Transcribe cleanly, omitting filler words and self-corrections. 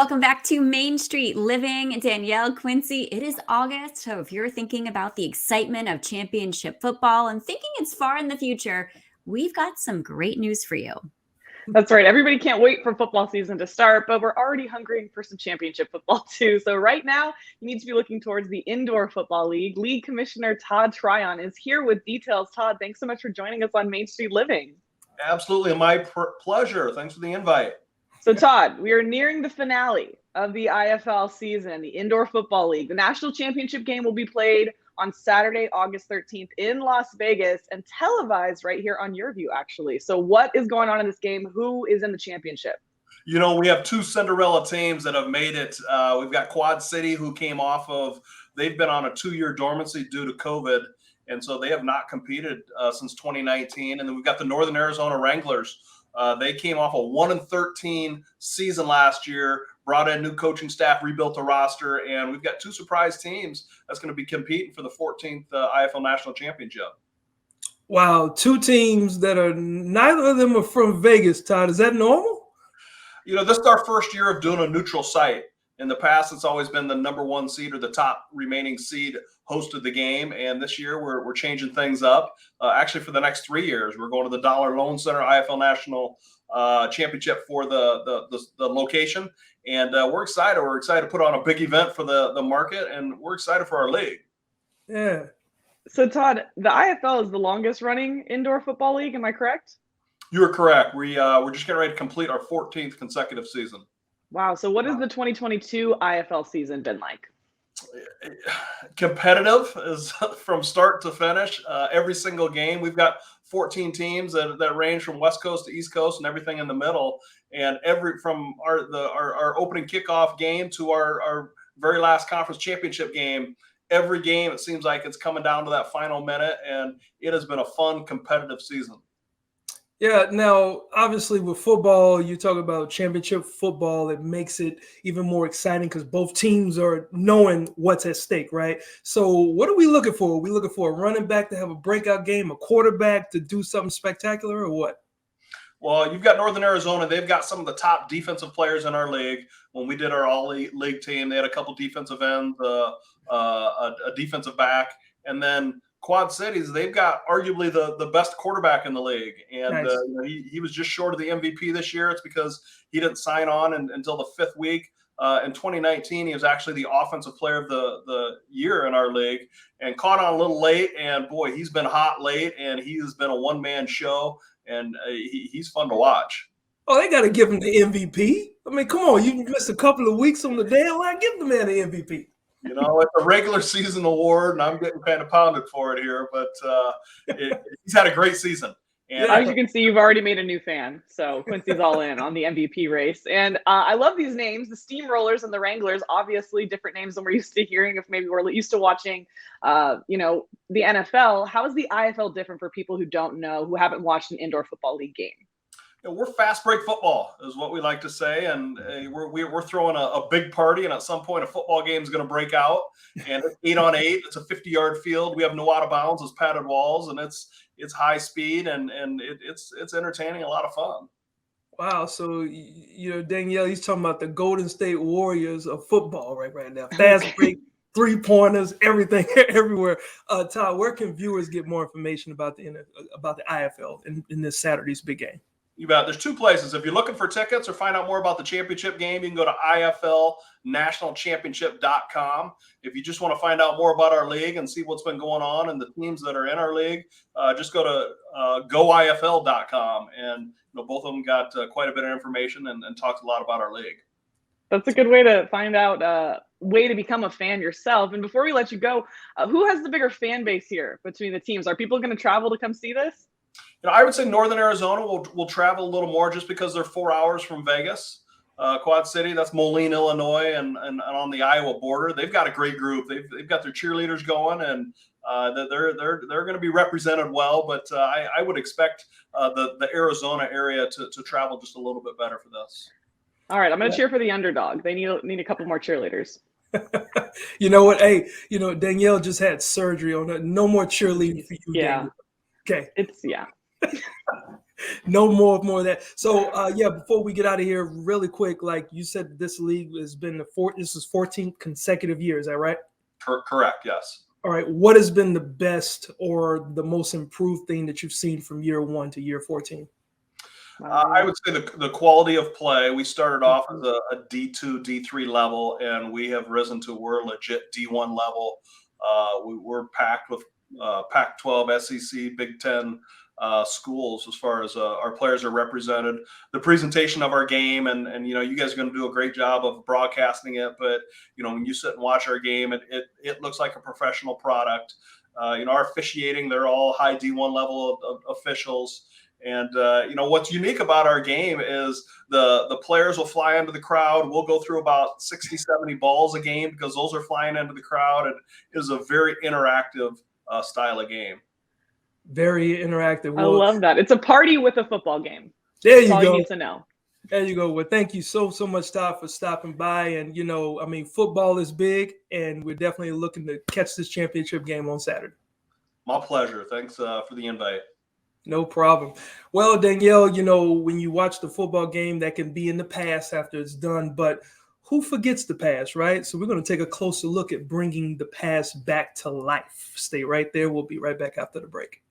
Welcome back to Main Street Living. Danielle, Quincy, it is August. So if you're thinking about the excitement of championship football and thinking it's far in the future, we've got some great news for you. That's right. Everybody can't wait for football season to start, but we're already hungering for some championship football too. So right now, you need to be looking towards the Indoor Football League. League Commissioner Todd Tryon is here with details. Todd, thanks so much for joining us on Main Street Living. Absolutely. My pleasure. Thanks for the invite. So Todd, we are nearing the finale of the IFL season, the Indoor Football League. The national championship game will be played on Saturday, August 13th in Las Vegas and televised right here on YurView, actually. So what is going on in this game? Who is in the championship? You know, we have two Cinderella teams that have made it. We've got Quad City, who came off of, they've been on a 2-year dormancy due to COVID. And so they have not competed since 2019. And then we've got the Northern Arizona Wranglers. They came off a 1-13 season last year, brought in new coaching staff, rebuilt the roster, and we've got two surprise teams that's going to be competing for the 14th IFL National Championship. Wow, two teams that are neither of them are from Vegas, Todd. Is that normal? You know, this is our first year of doing a neutral site. In the past, it's always been the number one seed or the top remaining seed hosted the game. And this year, we're changing things up. Actually, for the next 3 years, we're going to the Dollar Loan Center IFL National Championship for the location. And we're excited. We're excited to put on a big event for the market, and we're excited for our league. Yeah. So Todd, the IFL is the longest running indoor football league. Am I correct? You are correct. We're just getting ready to complete our 14th consecutive season. Wow. So what has the 2022 IFL season been like? Competitive is from start to finish. Every single game, we've got 14 teams that range from West Coast to East Coast and everything in the middle. And from our opening kickoff game to our very last conference championship game, every game it seems like it's coming down to that final minute, and it has been a fun, competitive season. Yeah, now, obviously with football, you talk about championship football. It makes it even more exciting because both teams are knowing what's at stake, right? So what are we looking for? Are we looking for a running back to have a breakout game, a quarterback to do something spectacular, or what? Well, you've got Northern Arizona. They've got some of the top defensive players in our league. When we did our all-league team, they had a couple defensive ends, a defensive back, and then Quad Cities, they've got arguably the best quarterback in the league. And Nice. he was just short of the MVP this year. It's because he didn't sign on until the 5th week. In 2019, he was actually the offensive player of the year in our league and caught on a little late. And, boy, he's been hot late, and he has been a one-man show, and he's fun to watch. Oh, they got to give him the MVP. I mean, come on. You missed a couple of weeks on the deadline. Give the man the MVP. You know, it's a regular season award, and I'm getting kind of pounded for it here, but he's had a great season. And as you can see, you've already made a new fan. So Quincy's all in on the MVP race. And I love these names, the Steamrollers and the Wranglers, obviously different names than we're used to hearing if maybe we're used to watching, the NFL. How is the IFL different for people who don't know, who haven't watched an indoor football league game? We're fast break football is what we like to say, and we're throwing a big party, and at some point a football game is going to break out, and it's 8-on-8. It's a 50-yard field. We have no out of bounds. It's padded walls, and it's high speed, and it's entertaining, a lot of fun. Wow. So, Danielle, he's talking about the Golden State Warriors of football right now. Fast break, three-pointers, everything, everywhere. Todd, where can viewers get more information about the IFL in this Saturday's big game? You bet. There's two places. If you're looking for tickets or find out more about the championship game, you can go to IFLNationalChampionship.com. If you just want to find out more about our league and see what's been going on and the teams that are in our league, just go to GoIFL.com. And both of them got quite a bit of information and talks a lot about our league. That's a good way to find out way to become a fan yourself. And before we let you go, who has the bigger fan base here between the teams? Are people going to travel to come see this? I would say Northern Arizona will travel a little more just because they're 4 hours from Vegas. Quad City, that's Moline, Illinois, and on the Iowa border. They've got a great group. They've got their cheerleaders going, and they're going to be represented well. But I would expect the Arizona area to travel just a little bit better for this. All right, I'm going to cheer for the underdog. They need a couple more cheerleaders. You know what? Hey, Danielle just had surgery on her. No more cheerleading for you. Yeah. Danielle. Okay. Yeah. No more of that. So yeah, before we get out of here, really quick, like you said, this league has been this is 14th consecutive year. Is that right? Correct. Yes. All right. What has been the best or the most improved thing that you've seen from year 1 to year 14? I would say the quality of play. We started off as a D2, D3 level, and we have risen to we're legit D1 level. We're packed with Pac-12, SEC, Big Ten schools as far as our players are represented. The presentation of our game, and you guys are going to do a great job of broadcasting it. But when you sit and watch our game, it looks like a professional product. Our officiating, they're all high D1 level of officials. And what's unique about our game is the players will fly into the crowd. We'll go through about 60, 70 balls a game because those are flying into the crowd. And it is a very interactive style of game. Very interactive. I love that. It's a party with a football game. There you That's all go. you need to know. There you go. Well, thank you so much, Todd, for stopping by. And football is big, and we're definitely looking to catch this championship game on Saturday. My pleasure. Thanks for the invite. No problem. Well, Danielle, when you watch the football game, that can be in the past after it's done, but who forgets the past, right? So we're going to take a closer look at bringing the past back to life. Stay right there. We'll be right back after the break.